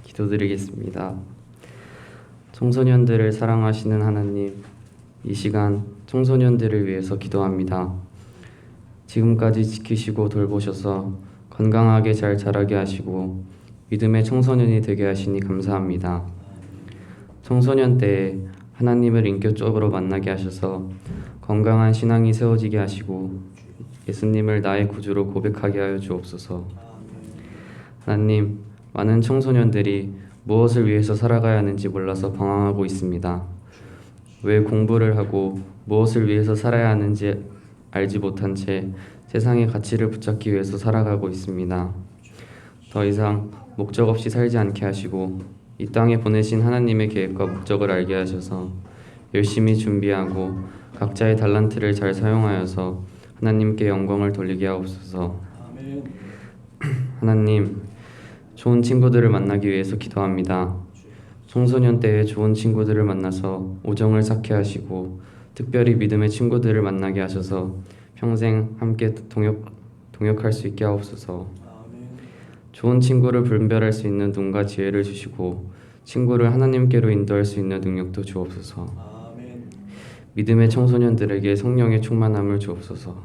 기도드리겠습니다. 청소년들을 사랑하시는 하나님, 이 시간 청소년들을 위해서 기도합니다. 지금까지 지키시고 돌보셔서 건강하게 잘 자라게 하시고 믿음의 청소년이 되게 하시니 감사합니다. 청소년 때에 하나님을 인격적으로 만나게 하셔서 건강한 신앙이 세워지게 하시고 예수님을 나의 구주로 고백하게 하여 주옵소서. 하나님, 많은 청소년들이 무엇을 위해서 살아가야 하는지 몰라서 방황하고 있습니다. 왜 공부를 하고 무엇을 위해서 살아야 하는지 알지 못한 채 세상의 가치를 붙잡기 위해서 살아가고 있습니다. 더 이상 목적 없이 살지 않게 하시고 이 땅에 보내신 하나님의 계획과 목적을 알게 하셔서 열심히 준비하고 각자의 달란트를 잘 사용하여서 하나님께 영광을 돌리게 하옵소서. 하나님, 좋은 친구들을 만나기 위해서 기도합니다. 청소년 때에 좋은 친구들을 만나서 우정을 쌓게 하시고 특별히 믿음의 친구들을 만나게 하셔서 평생 함께 동역할 수 있게 하옵소서. 좋은 친구를 분별할 수 있는 눈과 지혜를 주시고 친구를 하나님께로 인도할 수 있는 능력도 주옵소서. 믿음의 청소년들에게 성령의 충만함을 주옵소서.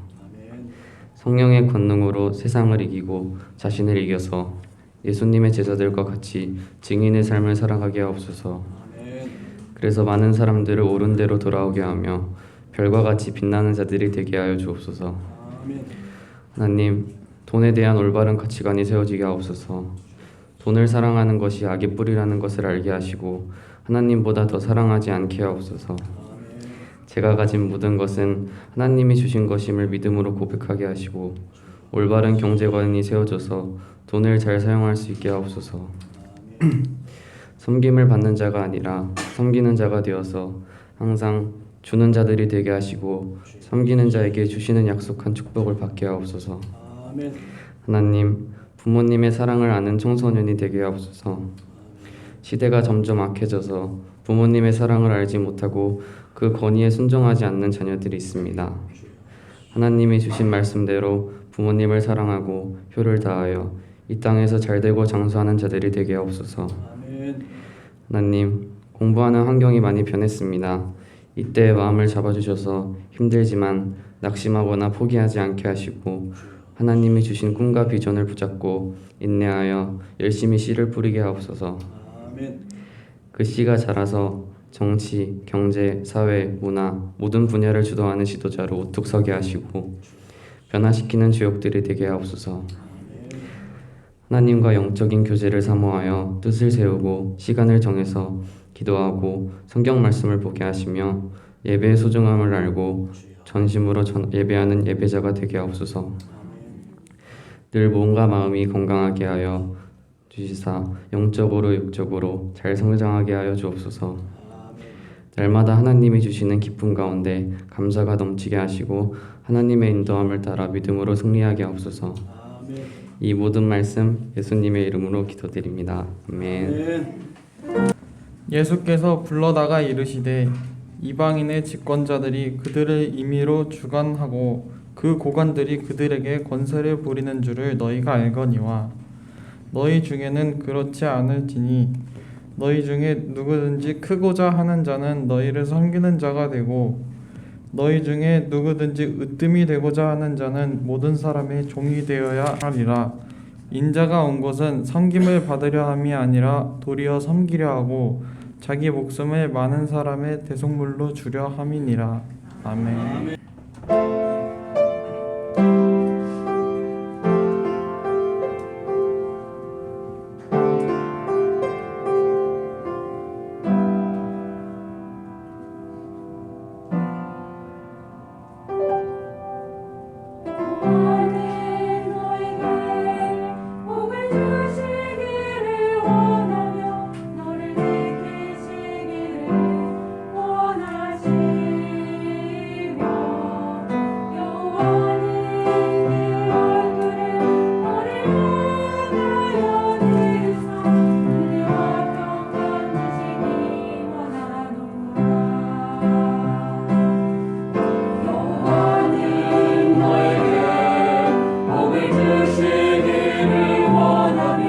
성령의 권능으로 세상을 이기고 자신을 이겨서 예수님의 제자들과 같이 증인의 삶을 살아가게 하옵소서. 그래서 많은 사람들을 옳은 대로 돌아오게 하며 별과 같이 빛나는 자들이 되게 하여 주옵소서. 하나님, 돈에 대한 올바른 가치관이 세워지게 하옵소서. 돈을 사랑하는 것이 악의 뿌리라는 것을 알게 하시고 하나님보다 더 사랑하지 않게 하옵소서. 제가 가진 모든 것은 하나님이 주신 것임을 믿음으로 고백하게 하시고 올바른 경제관이 세워져서 돈을 잘 사용할 수 있게 하옵소서. 섬김을 받는 자가 아니라 섬기는 자가 되어서 항상 주는 자들이 되게 하시고 섬기는 자에게 주시는 약속한 축복을 받게 하옵소서. 하나님, 부모님의 사랑을 아는 청소년이 되게 하옵소서. 시대가 점점 악해져서 부모님의 사랑을 알지 못하고 그 권위에 순종하지 않는 자녀들이 있습니다. 하나님이 주신 말씀대로 부모님을 사랑하고 효를 다하여 이 땅에서 잘되고 장수하는 자들이 되게 하옵소서. 하나님, 공부하는 환경이 많이 변했습니다. 이때 마음을 잡아주셔서 힘들지만 낙심하거나 포기하지 않게 하시고 하나님이 주신 꿈과 비전을 붙잡고 인내하여 열심히 씨를 뿌리게 하옵소서. 그 씨가 자라서 정치, 경제, 사회, 문화 모든 분야를 주도하는 지도자로 우뚝 서게 하시고 변화시키는 주역들이 되게 하옵소서. 하나님과 영적인 교제를 사모하여 뜻을 세우고 시간을 정해서 기도하고 성경 말씀을 보게 하시며 예배의 소중함을 알고 전심으로 예배하는 예배자가 되게 하옵소서. 늘 몸과 마음이 건강하게 하여 주시사 영적으로 육적으로 잘 성장하게 하여 주옵소서. 날마다 하나님이 주시는 기쁨 가운데 감사가 넘치게 하시고 하나님의 인도함을 따라 믿음으로 승리하게 하옵소서. 이 모든 말씀 예수님의 이름으로 기도드립니다. 아멘. 예수께서 불러다가 이르시되 이방인의 집권자들이 그들을 임의로 주관하고 그 고관들이 그들에게 권세를 부리는 줄을 너희가 알거니와 너희 중에는 그렇지 않을지니 너희 중에 누구든지 크고자 하는 자는 너희를 섬기는 자가 되고 너희 중에 누구든지 으뜸이 되고자 하는 자는 모든 사람의 종이 되어야 하리라. 인자가 온 것은 섬김을 받으려 함이 아니라 도리어 섬기려 하고 자기 목숨을 많은 사람의 대속물로 주려 함이니라. 아멘. 주시기를 원하며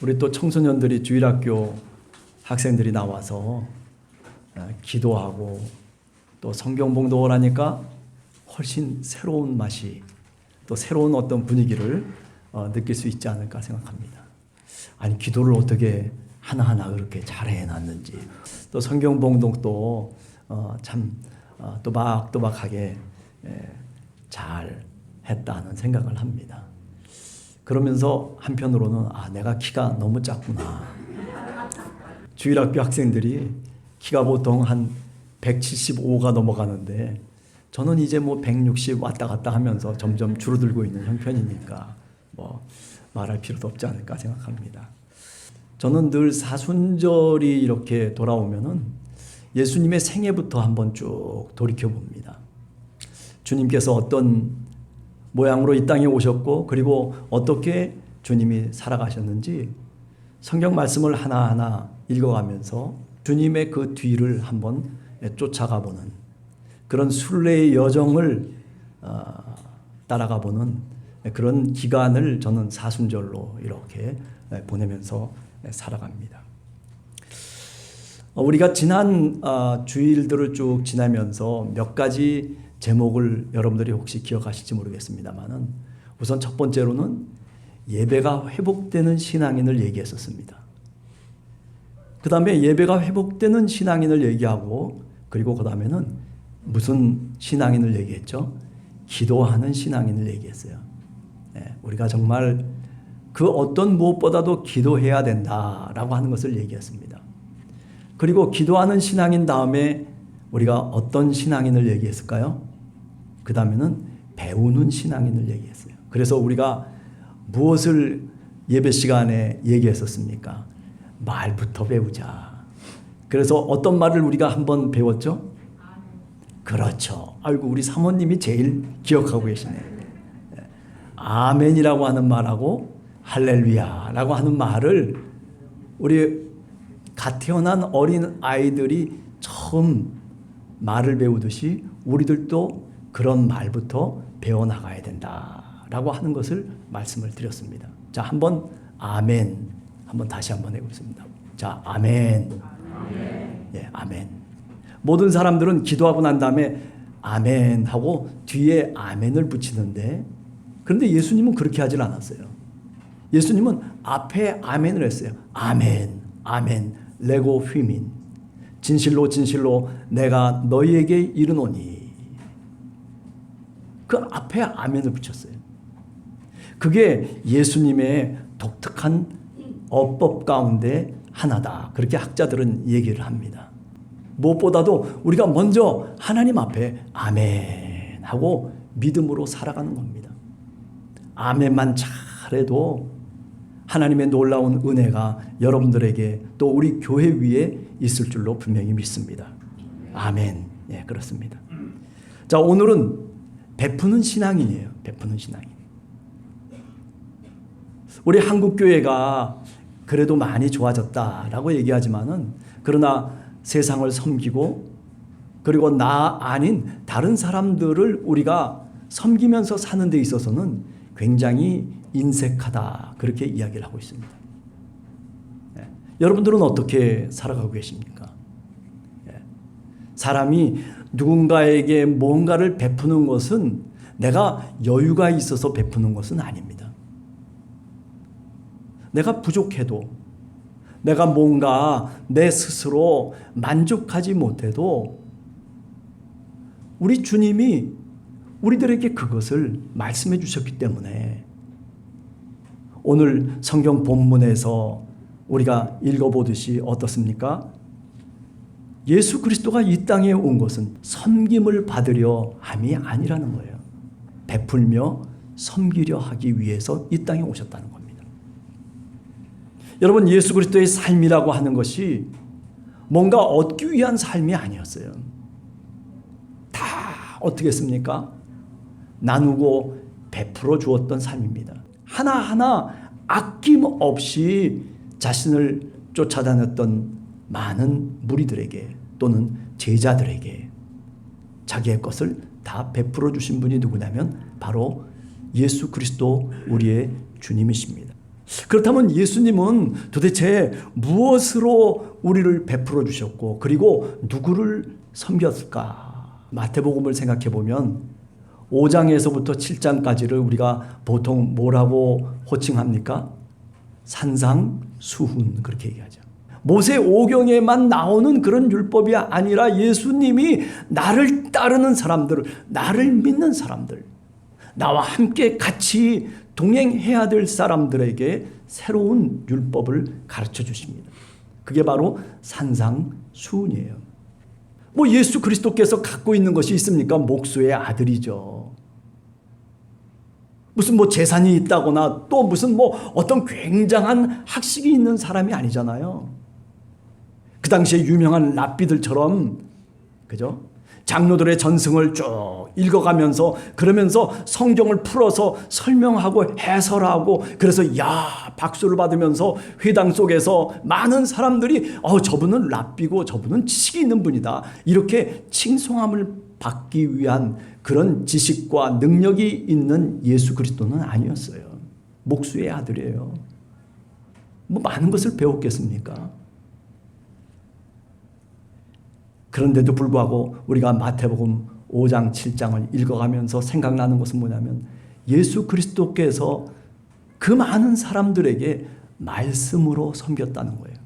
우리 또 청소년들이 주일학교 학생들이 나와서 기도하고 또 성경 봉독을 하니까 훨씬 새로운 맛이 또 새로운 어떤 분위기를 느낄 수 있지 않을까 생각합니다. 아니 기도를 어떻게 하나하나 그렇게 잘 해놨는지 또 성경 봉독도 참 또박또박하게 잘 했다는 생각을 합니다. 그러면서 한편으로는 내가 키가 너무 작구나. 주일학교 학생들이 키가 보통 한 175가 넘어가는데 저는 이제 뭐 160 왔다 갔다 하면서 점점 줄어들고 있는 형편이니까 뭐 말할 필요도 없지 않을까 생각합니다. 저는 늘 사순절이 이렇게 돌아오면은 예수님의 생애부터 한번 쭉 돌이켜 봅니다. 주님께서 어떤 모양으로 이 땅에 오셨고 그리고 어떻게 주님이 살아가셨는지 성경 말씀을 하나하나 읽어가면서 주님의 그 뒤를 한번 쫓아가 보는 그런 순례의 여정을 따라가 보는 그런 기간을 저는 사순절로 이렇게 보내면서 살아갑니다. 우리가 지난 주일들을 쭉 지나면서 몇 가지 제목을 여러분들이 혹시 기억하실지 모르겠습니다만은 우선 첫 번째로는 예배가 회복되는 신앙인을 얘기했었습니다. 그 다음에 예배가 회복되는 신앙인을 얘기하고 그리고 그 다음에는 무슨 신앙인을 얘기했죠? 기도하는 신앙인을 얘기했어요. 우리가 정말 그 어떤 무엇보다도 기도해야 된다라고 하는 것을 얘기했습니다. 그리고 기도하는 신앙인 다음에 우리가 어떤 신앙인을 얘기했을까요? 그 다음에는 배우는 신앙인을 얘기했어요. 그래서 우리가 무엇을 예배 시간에 얘기했었습니까? 말부터 배우자. 그래서 어떤 말을 우리가 한번 배웠죠? 그렇죠. 아이고 우리 사모님이 제일 기억하고 계시네. 아멘이라고 하는 말하고 할렐루야라고 하는 말을 우리 갓 태어난 어린 아이들이 처음 말을 배우듯이 우리들도 그런 말부터 배워나가야 된다라고 하는 것을 말씀을 드렸습니다. 자, 한번 아멘 한번 다시 한번 해보겠습니다. 자, 아멘. 예, 아멘. 모든 사람들은 기도하고 난 다음에 아멘 하고 뒤에 아멘을 붙이는데 그런데 예수님은 그렇게 하질 않았어요. 예수님은 앞에 아멘을 했어요. 아멘, 아멘, 레고 휘민. 진실로 진실로 내가 너희에게 이르노니. 그 앞에 아멘을 붙였어요. 그게 예수님의 독특한 어법 가운데 하나다. 그렇게 학자들은 얘기를 합니다. 무엇보다도 우리가 먼저 하나님 앞에 아멘 하고 믿음으로 살아가는 겁니다. 아멘만 잘해도 하나님의 놀라운 은혜가 여러분들에게 또 우리 교회 위에 있을 줄로 분명히 믿습니다. 아멘. 예, 그렇습니다. 자, 오늘은 베푸는 신앙인이에요. 베푸는 신앙인. 우리 한국 교회가 그래도 많이 좋아졌다라고 얘기하지만은 그러나 세상을 섬기고 그리고 나 아닌 다른 사람들을 우리가 섬기면서 사는 데 있어서는 굉장히 인색하다 그렇게 이야기를 하고 있습니다. 예. 여러분들은 어떻게 살아가고 계십니까? 예. 사람이 누군가에게 뭔가를 베푸는 것은 내가 여유가 있어서 베푸는 것은 아닙니다. 내가 부족해도 내가 뭔가 내 스스로 만족하지 못해도 우리 주님이 우리들에게 그것을 말씀해 주셨기 때문에 오늘 성경 본문에서 우리가 읽어보듯이 어떻습니까? 예수 그리스도가 이 땅에 온 것은 섬김을 받으려 함이 아니라는 거예요. 베풀며 섬기려 하기 위해서 이 땅에 오셨다는 겁니다. 여러분, 예수 그리스도의 삶이라고 하는 것이 뭔가 얻기 위한 삶이 아니었어요. 다 어떻게 했습니까? 나누고 베풀어 주었던 삶입니다. 하나하나 아낌없이 자신을 쫓아다녔던 많은 무리들에게 또는 제자들에게 자기의 것을 다 베풀어 주신 분이 누구냐면 바로 예수 그리스도 우리의 주님이십니다. 그렇다면 예수님은 도대체 무엇으로 우리를 베풀어 주셨고 그리고 누구를 섬겼을까? 마태복음을 생각해 보면 5장에서부터 7장까지를 우리가 보통 뭐라고 호칭합니까? 산상수훈 그렇게 얘기하죠. 모세 오경에만 나오는 그런 율법이 아니라 예수님이 나를 따르는 사람들, 나를 믿는 사람들, 나와 함께 같이 동행해야 될 사람들에게 새로운 율법을 가르쳐 주십니다. 그게 바로 산상수훈이에요. 뭐 예수 그리스도께서 갖고 있는 것이 있습니까? 목수의 아들이죠. 무슨 뭐 재산이 있다거나 또 무슨 뭐 어떤 굉장한 학식이 있는 사람이 아니잖아요. 그 당시에 유명한 랍비들처럼, 그죠? 장로들의 전승을 쭉 읽어가면서 그러면서 성경을 풀어서 설명하고 해설하고 그래서 야 박수를 받으면서 회당 속에서 많은 사람들이 저분은 랍비고 저분은 지식이 있는 분이다 이렇게 칭송함을 받기 위한 그런 지식과 능력이 있는 예수 그리스도는 아니었어요. 목수의 아들이에요. 뭐 많은 것을 배웠겠습니까? 그런데도 불구하고 우리가 마태복음 5장 7장을 읽어가면서 생각나는 것은 뭐냐면 예수 그리스도께서 그 많은 사람들에게 말씀으로 섬겼다는 거예요.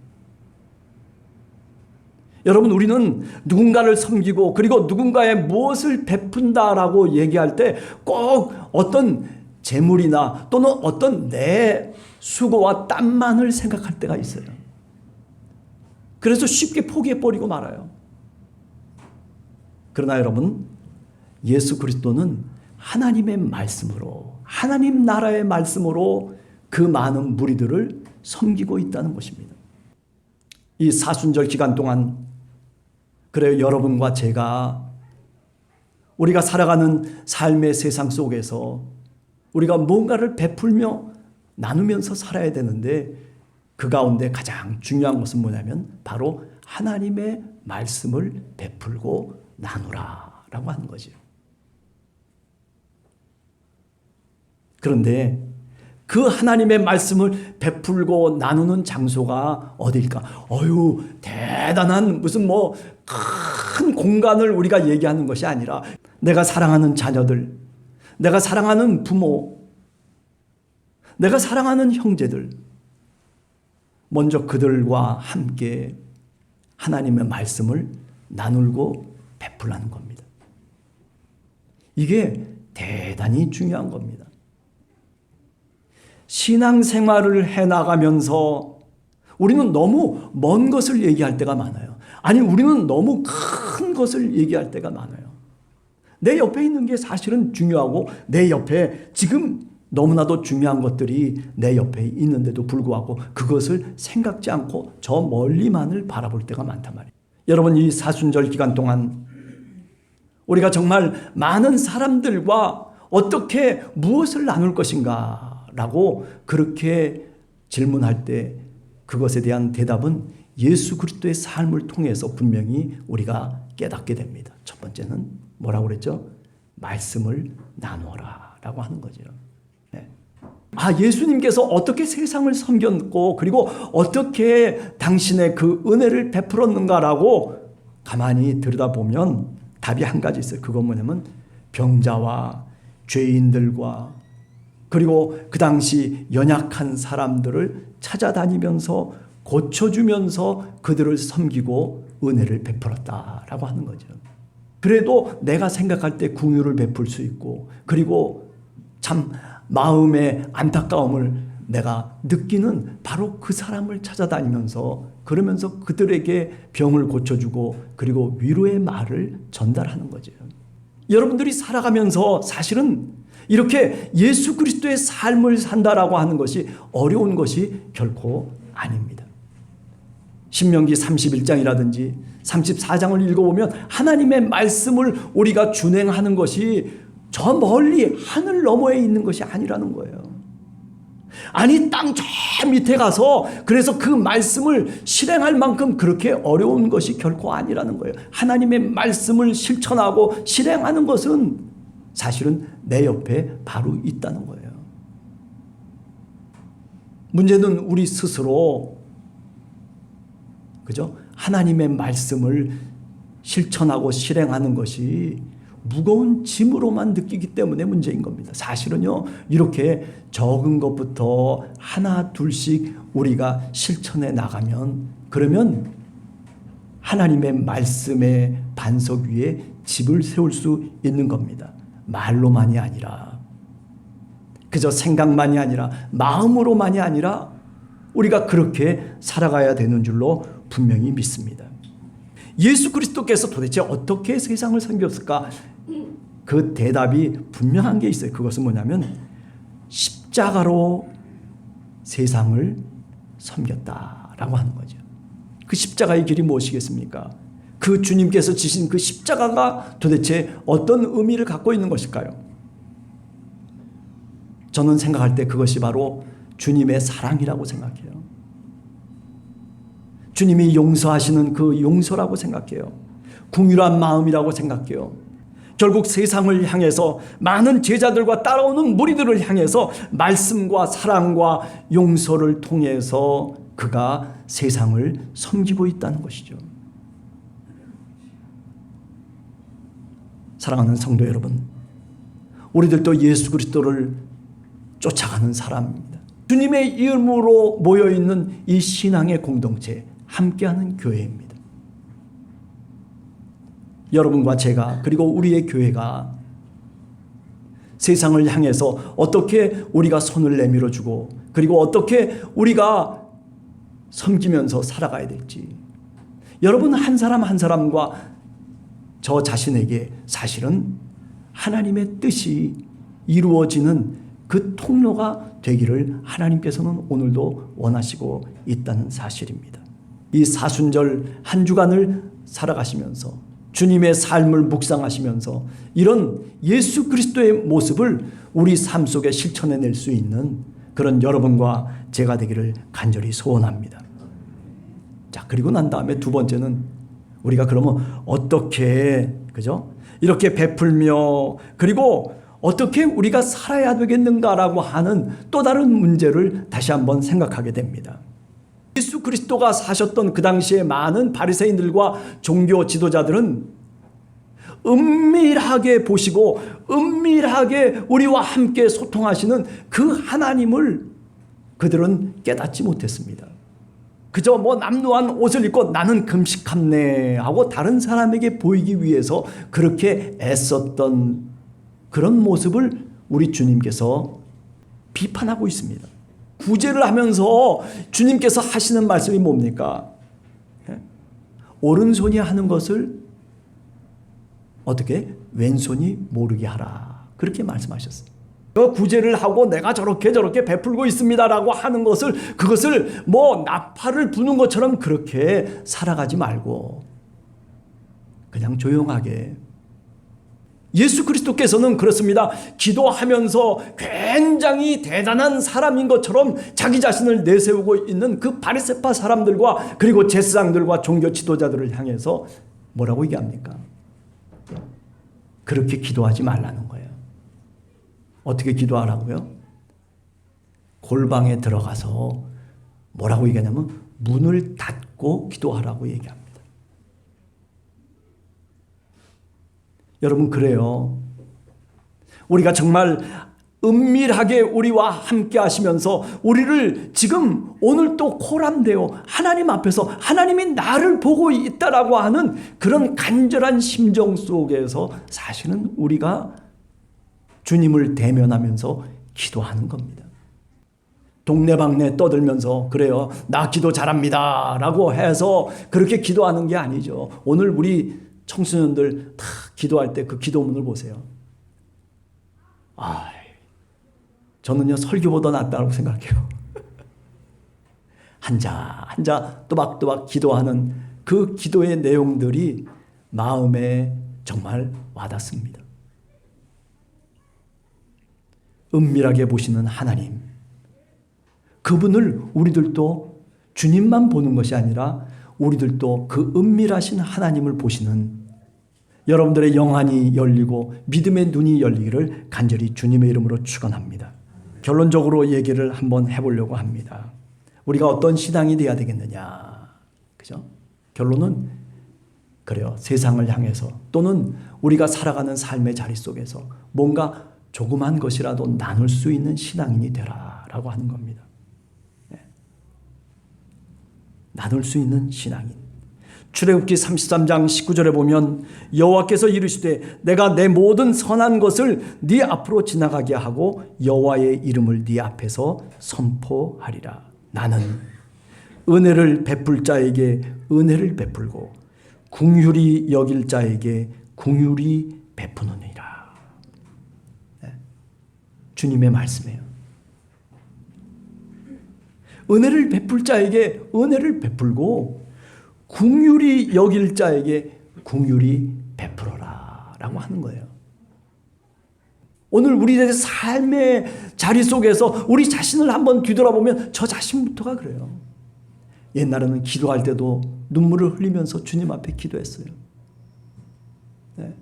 여러분, 우리는 누군가를 섬기고 그리고 누군가의 무엇을 베푼다라고 얘기할 때 꼭 어떤 재물이나 또는 어떤 내 수고와 땀만을 생각할 때가 있어요. 그래서 쉽게 포기해버리고 말아요. 그러나 여러분, 예수 그리스도는 하나님의 말씀으로, 하나님 나라의 말씀으로 그 많은 무리들을 섬기고 있다는 것입니다. 이 사순절 기간 동안 그래요, 여러분과 제가 우리가 살아가는 삶의 세상 속에서 우리가 뭔가를 베풀며 나누면서 살아야 되는데 그 가운데 가장 중요한 것은 뭐냐면 바로 하나님의 말씀을 베풀고 나누라라고 하는 거죠. 그런데 그 하나님의 말씀을 베풀고 나누는 장소가 어디일까? 대단한 무슨 뭐 큰 공간을 우리가 얘기하는 것이 아니라 내가 사랑하는 자녀들, 내가 사랑하는 부모, 내가 사랑하는 형제들, 먼저 그들과 함께 하나님의 말씀을 나누고 베풀라는 겁니다. 이게 대단히 중요한 겁니다. 신앙생활을 해나가면서 우리는 너무 먼 것을 얘기할 때가 많아요. 아니, 우리는 너무 큰 것을 얘기할 때가 많아요. 내 옆에 있는 게 사실은 중요하고 내 옆에 지금 너무나도 중요한 것들이 내 옆에 있는데도 불구하고 그것을 생각지 않고 저 멀리만을 바라볼 때가 많단 말이에요. 여러분, 이 사순절 기간 동안 우리가 정말 많은 사람들과 어떻게 무엇을 나눌 것인가 라고 그렇게 질문할 때 그것에 대한 대답은 예수 그리스도의 삶을 통해서 분명히 우리가 깨닫게 됩니다. 첫 번째는 뭐라고 그랬죠? 말씀을 나누어라 라고 하는 거죠. 네. 예수님께서 어떻게 세상을 섬겼고 그리고 어떻게 당신의 그 은혜를 베풀었는가라고 가만히 들여다보면 답이 한 가지 있어요. 그건 뭐냐면 병자와 죄인들과 그리고 그 당시 연약한 사람들을 찾아다니면서 고쳐주면서 그들을 섬기고 은혜를 베풀었다라고 하는 거죠. 그래도 내가 생각할 때 긍휼을 베풀 수 있고 그리고 참 마음의 안타까움을 내가 느끼는 바로 그 사람을 찾아다니면서 그러면서 그들에게 병을 고쳐주고 그리고 위로의 말을 전달하는 거죠. 여러분들이 살아가면서 사실은 이렇게 예수 그리스도의 삶을 산다라고 하는 것이 어려운 것이 결코 아닙니다. 신명기 31장이라든지 34장을 읽어보면 하나님의 말씀을 우리가 준행하는 것이 저 멀리 하늘 너머에 있는 것이 아니라는 거예요. 아니, 땅 저 밑에 가서 그래서 그 말씀을 실행할 만큼 그렇게 어려운 것이 결코 아니라는 거예요. 하나님의 말씀을 실천하고 실행하는 것은 사실은 내 옆에 바로 있다는 거예요. 문제는 우리 스스로, 그죠? 하나님의 말씀을 실천하고 실행하는 것이 무거운 짐으로만 느끼기 때문에 문제인 겁니다. 사실은요, 이렇게 적은 것부터 하나 둘씩 우리가 실천해 나가면, 그러면 하나님의 말씀의 반석 위에 집을 세울 수 있는 겁니다. 말로만이 아니라, 그저 생각만이 아니라, 마음으로만이 아니라 우리가 그렇게 살아가야 되는 줄로 분명히 믿습니다. 예수 그리스도께서 도대체 어떻게 세상을 섬겼을까? 그 대답이 분명한 게 있어요. 그것은 뭐냐면 십자가로 세상을 섬겼다라고 하는 거죠. 그 십자가의 길이 무엇이겠습니까? 그 주님께서 지신 그 십자가가 도대체 어떤 의미를 갖고 있는 것일까요? 저는 생각할 때 그것이 바로 주님의 사랑이라고 생각해요. 주님이 용서하시는 그 용서라고 생각해요. 긍휼한 마음이라고 생각해요. 결국 세상을 향해서, 많은 제자들과 따라오는 무리들을 향해서 말씀과 사랑과 용서를 통해서 그가 세상을 섬기고 있다는 것이죠. 사랑하는 성도 여러분, 우리들도 예수 그리스도를 쫓아가는 사람입니다. 주님의 이름으로 모여있는 이 신앙의 공동체, 함께하는 교회입니다. 여러분과 제가, 그리고 우리의 교회가 세상을 향해서 어떻게 우리가 손을 내밀어주고, 그리고 어떻게 우리가 섬기면서 살아가야 될지, 여러분 한 사람 한 사람과 저 자신에게 사실은 하나님의 뜻이 이루어지는 그 통로가 되기를 하나님께서는 오늘도 원하시고 있다는 사실입니다. 이 사순절 한 주간을 살아가시면서 주님의 삶을 묵상하시면서 이런 예수 그리스도의 모습을 우리 삶 속에 실천해낼 수 있는 그런 여러분과 제가 되기를 간절히 소원합니다. 자, 그리고 난 다음에 두 번째는 우리가 그러면 어떻게, 그죠? 이렇게 베풀며 그리고 어떻게 우리가 살아야 되겠는가라고 하는 또 다른 문제를 다시 한번 생각하게 됩니다. 예수 그리스도가 사셨던 그 당시에 많은 바리새인들과 종교 지도자들은 은밀하게 보시고 은밀하게 우리와 함께 소통하시는 그 하나님을 그들은 깨닫지 못했습니다. 그저 남루한 옷을 입고 나는 금식함네 하고 다른 사람에게 보이기 위해서 그렇게 애썼던 그런 모습을 우리 주님께서 비판하고 있습니다. 구제를 하면서 주님께서 하시는 말씀이 뭡니까? 오른손이 하는 것을 어떻게? 왼손이 모르게 하라. 그렇게 말씀하셨어요. 구제를 하고 내가 저렇게 베풀고 있습니다라고 하는 것을, 그것을 나팔을 부는 것처럼 그렇게 살아가지 말고 그냥 조용하게. 예수 그리스도께서는 그렇습니다. 기도하면서 굉장히 대단한 사람인 것처럼 자기 자신을 내세우고 있는 그 바리새파 사람들과 그리고 제사장들과 종교 지도자들을 향해서 뭐라고 얘기합니까? 그렇게 기도하지 말라는 거예요. 어떻게 기도하라고요? 골방에 들어가서 뭐라고 얘기하냐면 문을 닫고 기도하라고 얘기합니다. 여러분, 그래요. 우리가 정말 은밀하게 우리와 함께 하시면서 우리를 지금 오늘 또 코람데오 하나님 앞에서 하나님이 나를 보고 있다라고 하는 그런 간절한 심정 속에서 사실은 우리가 주님을 대면하면서 기도하는 겁니다. 동네방네 떠들면서 그래요, 나 기도 잘합니다 라고 해서 그렇게 기도하는 게 아니죠. 오늘 우리 청소년들 다 기도할 때 그 기도문을 보세요. 저는요 설교보다 낫다고 생각해요. 한자 또박또박 기도하는 그 기도의 내용들이 마음에 정말 와닿습니다. 은밀하게 보시는 하나님, 그분을 우리들도 주님만 보는 것이 아니라 우리들도 그 은밀하신 하나님을 보시는 여러분들의 영안이 열리고 믿음의 눈이 열리기를 간절히 주님의 이름으로 축원합니다. 결론적으로 얘기를 한번 해보려고 합니다. 우리가 어떤 신앙이 돼야 되겠느냐, 그죠? 결론은 그래요. 세상을 향해서 또는 우리가 살아가는 삶의 자리 속에서 뭔가 조그만 것이라도 나눌 수 있는 신앙인이 되라라고 하는 겁니다. 네. 나눌 수 있는 신앙인. 출애굽기 33장 19절에 보면 여호와께서 이르시되 내가 내 모든 선한 것을 네 앞으로 지나가게 하고 여호와의 이름을 네 앞에서 선포하리라. 나는 은혜를 베풀 자에게 은혜를 베풀고 긍휼히 여길 자에게 긍휼히 베푸느니라. 네. 주님의 말씀이에요. 은혜를 베풀 자에게 은혜를 베풀고 긍휼히 여길 자에게 긍휼히 베풀어라 라고 하는 거예요. 오늘 우리의 삶의 자리 속에서 우리 자신을 한번 뒤돌아보면 저 자신부터가 그래요. 옛날에는 기도할 때도 눈물을 흘리면서 주님 앞에 기도했어요. 네.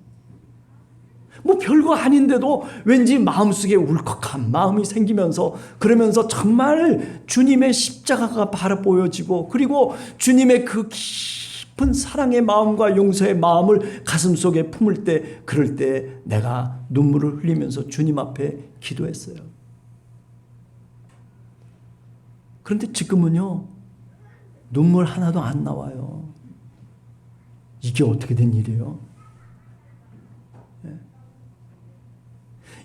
뭐 별거 아닌데도 왠지 마음속에 울컥한 마음이 생기면서 그러면서 정말 주님의 십자가가 바로 보여지고 그리고 주님의 그 깊은 사랑의 마음과 용서의 마음을 가슴속에 품을 때 그럴 때 내가 눈물을 흘리면서 주님 앞에 기도했어요. 그런데 지금은요 눈물 하나도 안 나와요. 이게 어떻게 된 일이에요?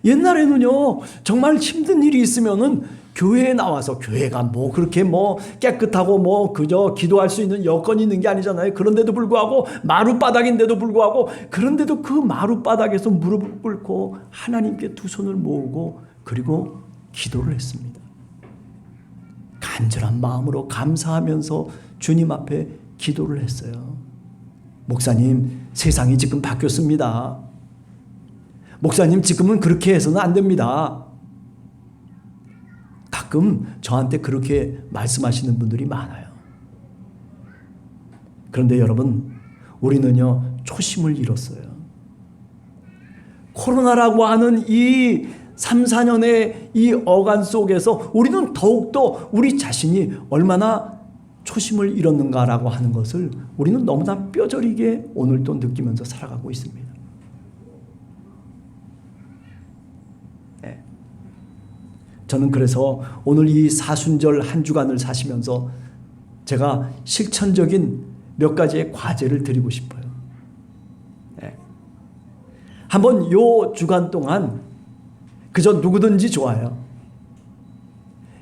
옛날에는요 정말 힘든 일이 있으면은 교회에 나와서 교회가 뭐 그렇게 뭐 깨끗하고 뭐 그저 기도할 수 있는 여건이 있는 게 아니잖아요. 그런데도 불구하고 마룻바닥인데도 불구하고 그런데도 그 마룻바닥에서 무릎을 꿇고 하나님께 두 손을 모으고 그리고 기도를 했습니다. 간절한 마음으로 감사하면서 주님 앞에 기도를 했어요. 목사님, 세상이 지금 바뀌었습니다. 목사님, 지금은 그렇게 해서는 안 됩니다. 가끔 저한테 그렇게 말씀하시는 분들이 많아요. 그런데 여러분, 우리는요 초심을 잃었어요. 코로나라고 하는 이 3, 4년의 이 어간 속에서 우리는 더욱더 우리 자신이 얼마나 초심을 잃었는가라고 하는 것을 우리는 너무나 뼈저리게 오늘도 느끼면서 살아가고 있습니다. 네. 저는 그래서 오늘 이 사순절 한 주간을 사시면서 제가 실천적인 몇 가지의 과제를 드리고 싶어요. 네. 한번 요 주간 동안 그저 누구든지 좋아요.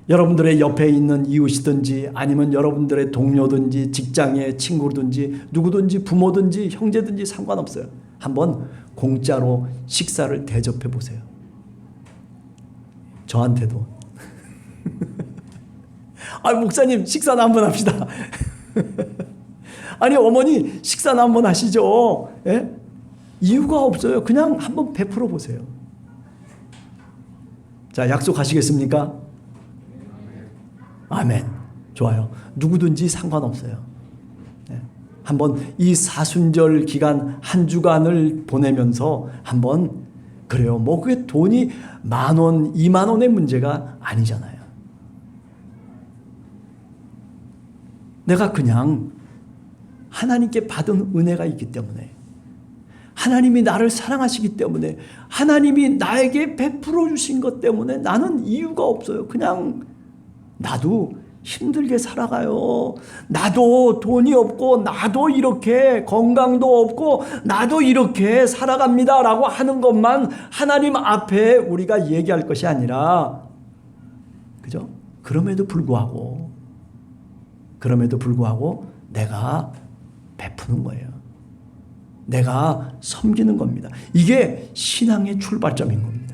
여러분들의 옆에 있는 이웃이든지 아니면 여러분들의 동료든지 직장의 친구든지 누구든지 부모든지 형제든지 상관없어요. 한번 공짜로 식사를 대접해 보세요. 저한테도. 아, 목사님 식사나 한번 합시다. 아니 어머니 식사나 한번 하시죠. 예? 이유가 없어요. 그냥 한번 베풀어 보세요. 자, 약속하시겠습니까? 아멘. 좋아요. 누구든지 상관없어요. 네. 한번 이 사순절 기간 한 주간을 보내면서 한번 그래요. 뭐 그게 돈이 10,000원, 20,000원의 문제가 아니잖아요. 내가 그냥 하나님께 받은 은혜가 있기 때문에 하나님이 나를 사랑하시기 때문에 하나님이 나에게 베풀어 주신 것 때문에 나는 이유가 없어요. 그냥 나도 힘들게 살아가요. 나도 돈이 없고 나도 이렇게 건강도 없고 나도 이렇게 살아갑니다 라고 하는 것만 하나님 앞에 우리가 얘기할 것이 아니라 그죠? 그럼에도 불구하고 내가 베푸는 거예요. 내가 섬기는 겁니다. 이게 신앙의 출발점인 겁니다.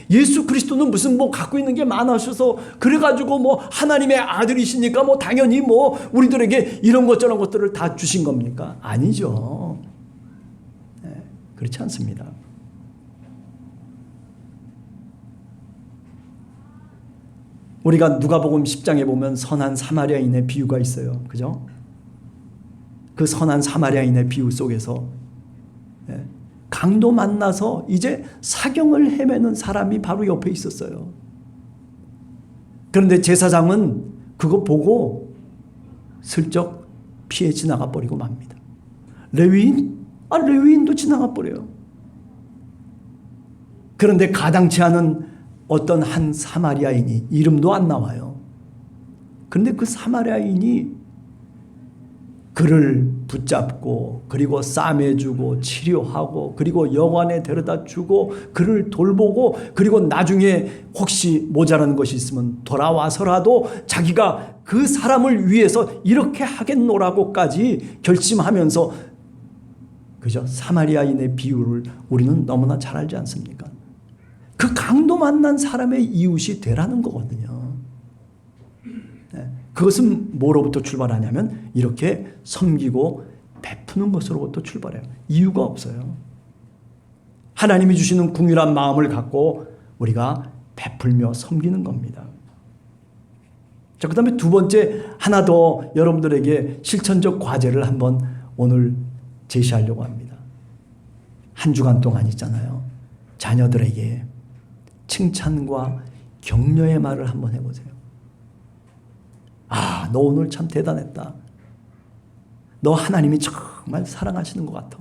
예수 그리스도는 무슨 뭐 갖고 있는 게 많으셔서 그래가지고 뭐 하나님의 아들이시니까 뭐 당연히 뭐 우리들에게 이런 것 저런 것들을 다 주신 겁니까? 아니죠. 네, 그렇지 않습니다. 우리가 누가복음 10장에 보면 선한 사마리아인의 비유가 있어요. 그죠? 그 선한 사마리아인의 비유 속에서 강도 만나서 이제 사경을 헤매는 사람이 바로 옆에 있었어요. 그런데 제사장은 그거 보고 슬쩍 피해 지나가 버리고 맙니다. 레위인? 레위인도 지나가 버려요. 그런데 가당치 않은 어떤 한 사마리아인이, 이름도 안 나와요. 그런데 그 사마리아인이 그를 붙잡고 그리고 싸매주고 치료하고 그리고 여관에 데려다 주고 그를 돌보고 그리고 나중에 혹시 모자라는 것이 있으면 돌아와서라도 자기가 그 사람을 위해서 이렇게 하겠노라고까지 결심하면서, 그죠? 사마리아인의 비유를 우리는 너무나 잘 알지 않습니까? 그 강도 만난 사람의 이웃이 되라는 거거든요. 그것은 뭐로부터 출발하냐면 이렇게 섬기고 베푸는 것으로부터 출발해요. 이유가 없어요. 하나님이 주시는 궁휼한 마음을 갖고 우리가 베풀며 섬기는 겁니다. 자, 그 다음에 두 번째, 하나 더 여러분들에게 실천적 과제를 한번 오늘 제시하려고 합니다. 한 주간 동안 있잖아요. 자녀들에게 칭찬과 격려의 말을 한번 해보세요. 너 오늘 참 대단했다. 너 하나님이 정말 사랑하시는 것 같아.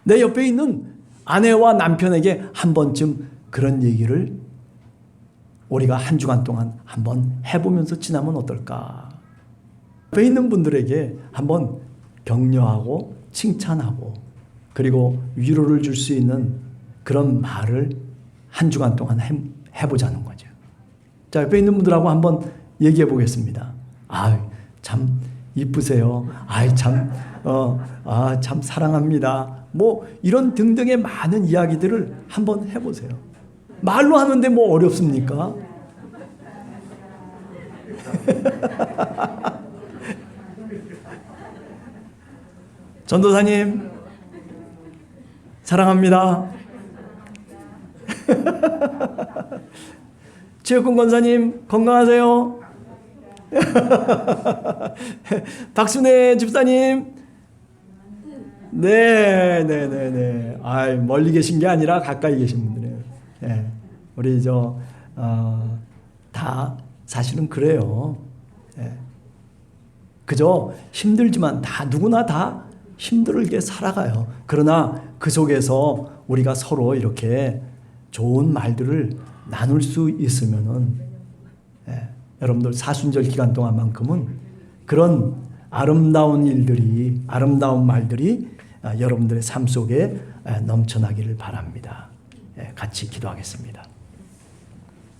내 옆에 있는 아내와 남편에게 한 번쯤 그런 얘기를 우리가 한 주간 동안 한번 해보면서 지나면 어떨까? 옆에 있는 분들에게 한번 격려하고 칭찬하고 그리고 위로를 줄 수 있는 그런 말을 한 주간 동안 해보자는 거죠. 자, 옆에 있는 분들하고 한번 얘기해 보겠습니다. 참 이쁘세요. 참 사랑합니다. 뭐 이런 등등의 많은 이야기들을 한번 해보세요. 말로 하는데 뭐 어렵습니까? 전도사님 사랑합니다. 최혁근 권사님 건강하세요. 박순애 집사님, 네. 멀리 계신 게 아니라 가까이 계신 분들이에요. 네. 우리 다 사실은 그래요. 네. 그저 힘들지만 누구나 다 힘들게 살아가요. 그러나 그 속에서 우리가 서로 이렇게 좋은 말들을 나눌 수 있으면은, 여러분들 사순절 기간 동안만큼은 그런 아름다운 일들이, 아름다운 말들이 여러분들의 삶 속에 넘쳐나기를 바랍니다. 같이 기도하겠습니다.